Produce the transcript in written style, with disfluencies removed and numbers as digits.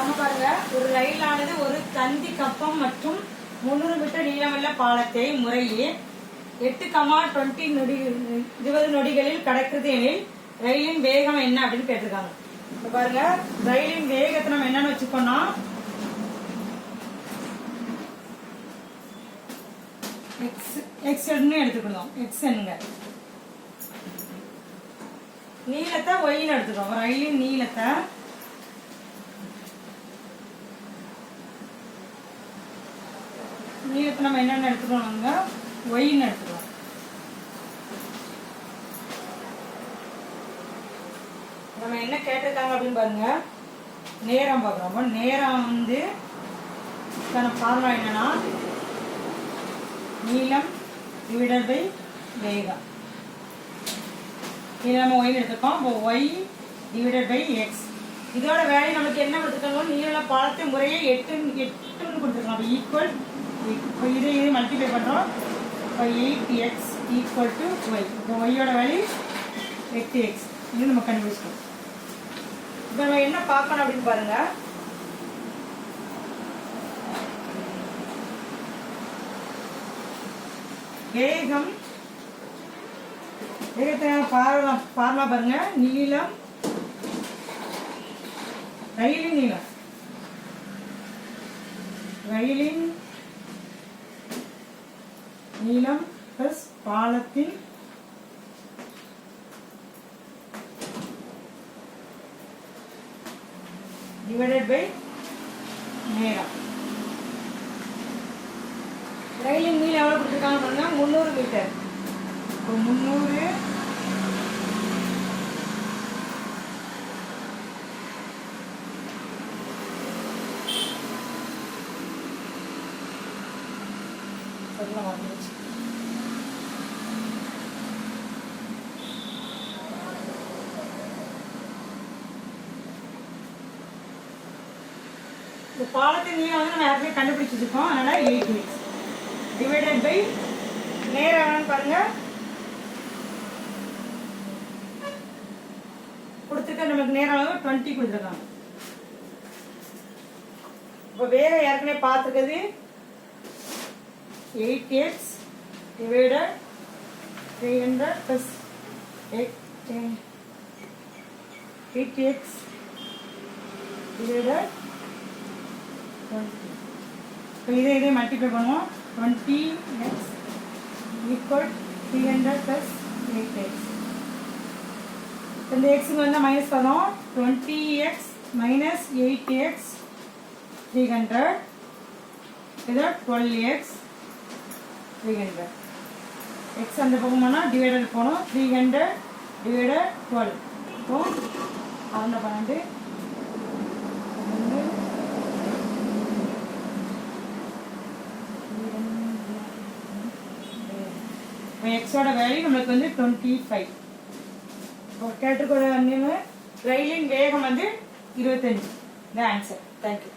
நம்ம பாருங்க, ஒரு ரயிலானது ஒரு தந்தி கப்பம் மற்றும் 300 மீட்டர் நீளமுள்ள பாலத்தை முறையே 8,20 நொடிகளில் கடக்கிறது எனில் ரயிலின் வேகம் என்ன அப்படின்னு கேட்டிருக்காங்க. இப்ப பாருங்க, ரயிலின் வேகத்தை நம்ம என்னன்னு வச்சுக்கோன்னா எக்ஸ்ன்னு எடுத்துக்கணும். எக்ஸ்ங்க நீளத்தை ஒய்ன்னு எடுத்துக்கோங்க. ரயிலின் நீளத்தை நம்ம என்னென்ன எடுத்துக்கணுங்க, ஒய்ன்னு எடுத்துக்கணும். நம்ம என்ன கேட்டிருக்காங்க அப்படின்னு பாருங்க, நேரம் பார்க்குறோம். நேரம் வந்து ஃபார்முலா என்னன்னா நீளம் டிவைடட் பை வேகம். இது நம்ம ஒய்ன்னு எடுத்துக்கோம். இப்போ ஒய் டிவைடட் பை எக்ஸ். இதோட வேல்யூ நமக்கு என்ன கொடுத்துருக்காங்க, நீள பாலத்தை முறையே 8ன்னு கொடுத்துருக்கோம். அப்போ ஈக்குவல், இப்போ இதை மல்டிப்ளை பண்ணுறோம். இப்போ 8x ஈக்குவல் டு ஒய். இப்போ ஒய்யோட வேல்யூ 8x. இது நம்ம கண்டுபிடிச்சிட்டோம். இப்போ நம்ம என்ன பார்க்கணும் அப்படின்னு பாருங்க, வேகம் வேகத்தை ஃபார்முலா பாருங்க, நீளம் ரயிலின் நீளம், ரயிலின் நீளம் பிளஸ் பாலத்தின் டிவைடட் பை நேரம். ரயிலின் நீளம் எவ்வளோ கொடுத்துருக்காங்க பாருங்க, 300 மீட்டர். இப்போ 300 இந்த பாலத்தின் நீளம் வந்து நம்ம ஏற்கனவே கண்டுபிடிச்சிருக்கோம். அதனால 8x டிவைடட் பை நேரம் எவ்வளோன்னு பாருங்க, கொடுத்துருக்க நமக்கு நேரம் அளவு 20 கொடுத்துருக்காங்க. இப்போ வேகம் ஏற்கனவே பார்த்துருக்குது 8x divided 300 plus 8x divided 20. இப்போ இதை மல்டிப்ளை பண்ணுவோம். 20x equal 300 plus 8x. இந்த எக்ஸுக்கு வந்து மைனஸ் பண்ணோம். 20x minus 8x 300 இது 12x 300. எக்ஸ் அந்த பக்கம் போனால் டிவைடட் போகணும். 300 டிவைடட் 12. இப்போ 12 எக்ஸோட வேல்யூ நம்மளுக்கு வந்து 25. கேட்டிருக்கிற ரயிலின் வேகம் வந்து 25. இந்த ஆன்சர். தேங்க்யூ.